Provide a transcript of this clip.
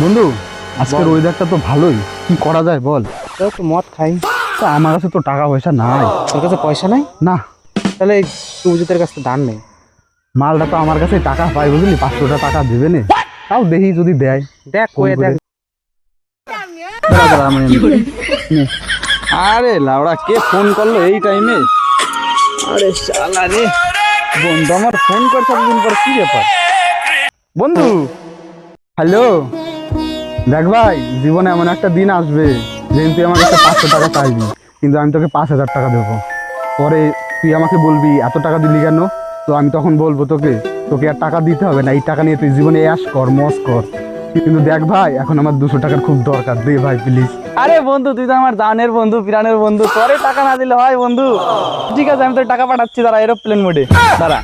বন্ধু, আজকের ওয়েদারটা তো ভালোই, কি করা যায় বল? তো মদ খাই। তা আমার কাছে তো টাকা পয়সা নাই। তোর কাছে পয়সা নাই? না, তাহলে সুজিতের কাছে দান নেই। মালটা তো আমার কাছে টাকা পাই, বুঝলি, 500টা টাকা দেবে না। তাও দেখি যদি দেয়। দেখ ফোন কয়ে করে। দেখ। দাঁড়া, দাঁড়া, আমি নে। আরে লাউড়া, কে ফোন করলো এই টাইমে? আরে শালা রে, বন্ধু আমার ফোন করছে এতদিন পর, কি ব্যাপার? বন্ধু, হ্যালো। দেখ ভাই, জীবনে এমন একটা দিন আসবে যেদিন তুই আমার কাছে 500 টাকা চাইবি, কিন্তু আমি তোকে 5,000 টাকা দেবো। পরে তুই আমাকে বলবি এত টাকা দিলি কেন? তো আমি তখন বলবো তোকে, তোকে আর টাকা দিতে হবে না, এই টাকা নিয়ে তুই জীবনে অ্যাশ কর, মজ কর। কিন্তু দেখ ভাই, এখন আমার 200 টাকার খুব দরকার, দে ভাই প্লিজ। আরে বন্ধু, তুই তো আমার জানের বন্ধু, প্রাণের বন্ধু, তোরে টাকা না দিলে হয় বন্ধু? ঠিক আছে, আমি তোর টাকা পাঠাচ্ছি, দাঁড়া, এরোপ্লেন মোডে দাঁড়া।